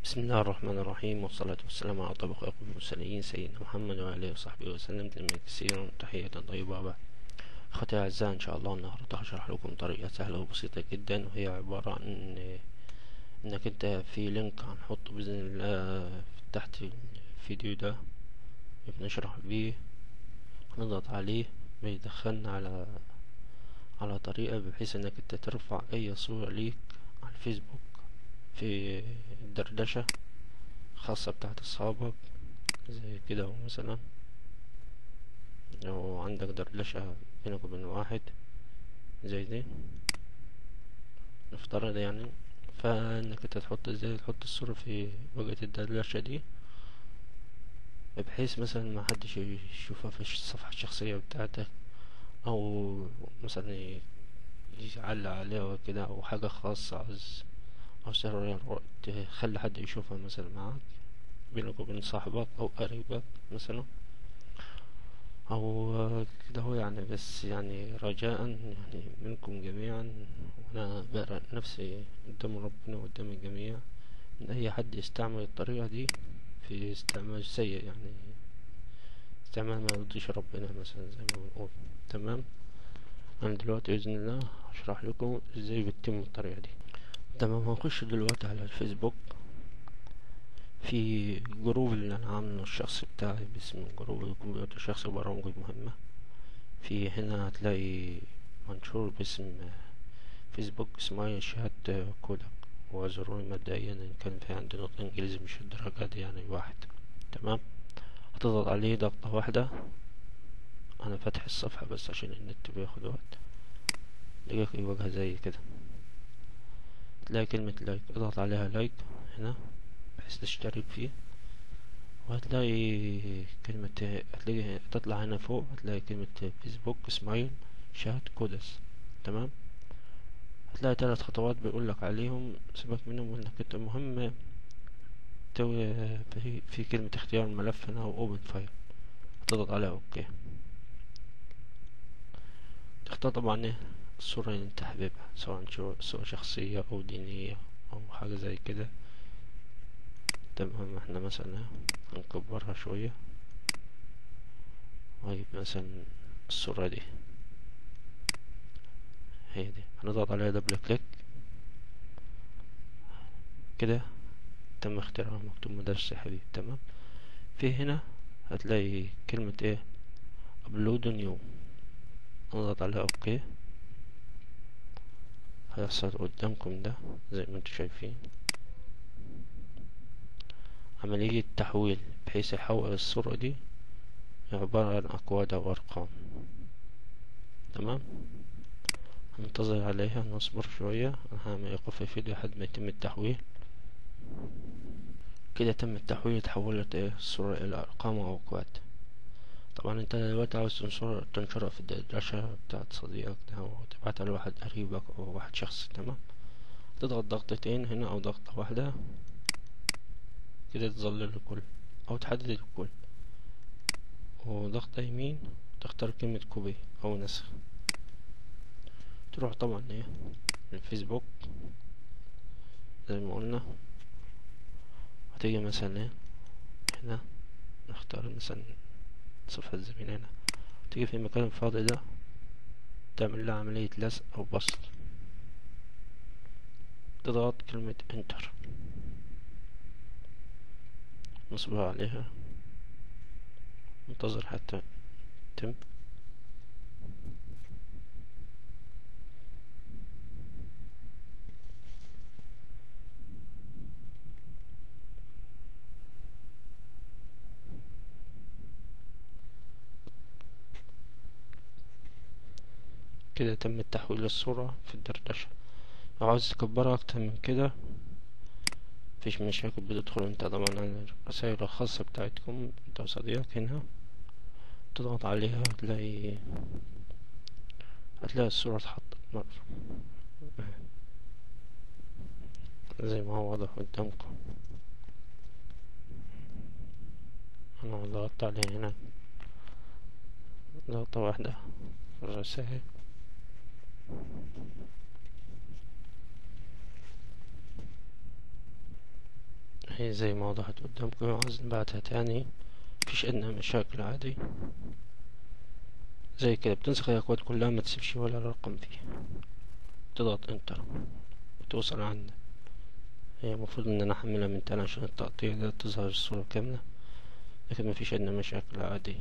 بسم الله الرحمن الرحيم، والصلاة والسلام على طبق أقوى المرسلين سيدنا محمد وآله وصحبه وسلم تسليما كثيرا. تحية طيبة بعد. أخوتي الأعزاء، إن شاء الله النهاردة هشرح لكم طريقة سهلة وبسيطة جدا، وهي عبارة عن إنك أنت في لينك هنحطه بإذن الله تحت الفيديو ده بنشرح بيه، هنضغط عليه بيدخلنا على طريقة بحيث إنك أنت ترفع أي صورة ليك على الفيسبوك في الدردشة خاصة بتاعت أصحابك زي كده. مثلا لو عندك دردشة بينك وبين واحد زي دي نفترض يعني، فانك انت تحط الصورة في واجهة الدردشة دي بحيث مثلا ما حدش يشوفها في الصفحة الشخصية بتاعتك، او مثلا يعلق عليها كده، او حاجة خاصة او سر تخلي حد يشوفها مثلا معاك بينك وبين صاحبك او قريبك مثلا، او كده هو يعني. بس يعني رجاء يعني منكم جميعا، وانا بقرأ نفسي قدام ربنا وقدام الجميع، ان اي حد يستعمل الطريقة دي في استعمال سيء، يعني استعمال ما يرضيش ربنا مثلا زي ما بنقول. تمام. انا دلوقتي باذن الله هشرح لكم ازاي بتتم الطريقة دي. تمام. هنخش دلوقتي على الفيسبوك في جروب اللي انا عامله الشخصي بتاعي باسم جروب الكمبيوتر الشخصي وبرامج مهمة. في هنا هتلاقي منشور باسم فيسبوك اسمه شهادة كودك، وزروني مبدئيا ان كان في عندي نطق انجليزي مش الدرجة دي يعني واحد. تمام. هتضغط عليه ضغطة واحدة. انا فاتح الصفحة بس عشان النت بياخد وقت. تلاقيك واجهة زي كده، تلاقي كلمة لايك، اضغط عليها لايك هنا بحيث تشترك فيه، وهتلاقي هتلاقي تطلع هنا فوق هتلاقي كلمة فيسبوك سمايل شات كودس. تمام. هتلاقي 3 خطوات بيقولك عليهم، سيبك منهم وانك انت مهم في كلمة اختيار الملف هنا او اوبن فايل، هتضغط عليها اوكي. تختار طبعا الصورة اللي انت حاببها، سواء صورة شخصية او دينية او حاجة زي كده. تمام. احنا مثلا هنكبرها شوية وهيبقى مثلا الصورة دي هي دي، هنضغط عليها دبل كليك كده. تم اختيارها، مكتوب مدرس يا حبيبي. تمام. في هنا هتلاقي كلمة ابلود نيو، نضغط عليها اوكي. هيحصل قدامكم ده زي ما انتم شايفين عملية تحويل، بحيث يحول الصورة دي عبارة عن أكواد أو أرقام. تمام. هننتظر عليها، نصبر شوية، هعمل إيقاف الفيديو لحد ما يتم التحويل. كده تم التحويل، اتحولت الصورة إلى أرقام أو أكواد. طبعا انت دلوقتي عاوز تنشرها في الدردشة بتاعت صديقك ده، أو تبعتها لواحد قريبك أو واحد شخص. تمام. تضغط ضغطتين هنا أو ضغطة واحدة كده تظلل الكل أو تحدد الكل، وضغطة يمين تختار كلمة كوبي أو نسخ. تروح طبعا الفيسبوك زي ما قلنا، هتيجي مثلا هنا نختار مثلا صفحة الزميل هنا، تيجي في المكان الفاضي ده تعمل لها عملية لزق أو بسط، تضغط كلمة انتر، نصبر عليها، انتظر حتى تم. كده تم تحويل الصورة في الدردشة. لو عاوز تكبرها أكتر من كده مفيش مشاكل، بتدخل انت طبعا على الرسائل الخاصة بتاعتكم انت وصديقك هنا، تضغط عليها هتلاقي الصورة اتحطت مرة زي ما هو واضح قدامكم. انا ضغطت عليها هنا ضغطة واحدة في الرسائل، هي زي ما وضحت قدامكم، عايز نبعتها تاني مفيش ادنى مشاكل عادي. زي كده بتنسخ الاكواد كلها، ما تسيبش ولا رقم فيه، تضغط انتر وتوصل عندك. هي المفروض ان انا احملها من تاني عشان التقطيع ده تظهر الصورة كاملة، لكن مفيش ادنى مشاكل عادي.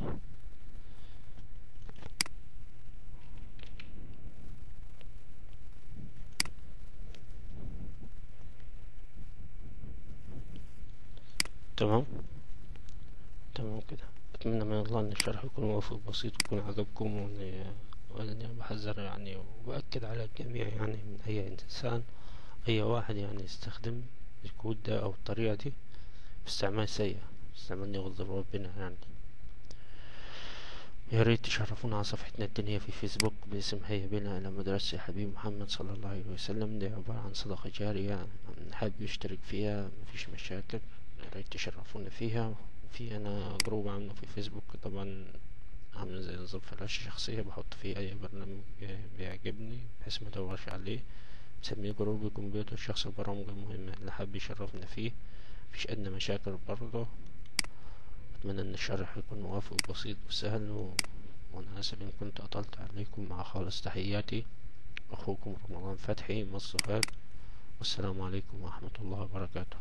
تمام تمام كده. اتمنى من الله ان الشرح يكون موافق بسيط ويكون عجبكم، وأنا بحذر يعني وبأكد على الجميع يعني من اي انسان، اي واحد يعني يستخدم الكود ده او الطريقة دي باستعمال سيء، باستعمال يغضب ربنا يعني. يا ريت تشرفونا على صفحتنا الدينية في فيسبوك باسم هيا بنا إلى مدرسة حبيب محمد صلى الله عليه وسلم. دي عبارة عن صدقة جارية، حابب يشترك فيها مفيش مشاكل، يا ريت تشرفونا فيها. وفي أنا جروب عامله في فيسبوك طبعا، عامل زي نظام فلاشة شخصية بحط فيه أي برنامج بيعجبني بحيث مدورش عليه، مسميه جروب الكمبيوتر الشخص البرامج المهمة، اللي حابب يشرفنا فيه مفيش أدنى مشاكل برضه. أتمنى أن الشرح يكون موافق وبسيط وسهل وأنا آسف إن كنت أطلت عليكم، مع خالص تحياتي أخوكم رمضان فتحي مصر. والسلام عليكم ورحمة الله وبركاته.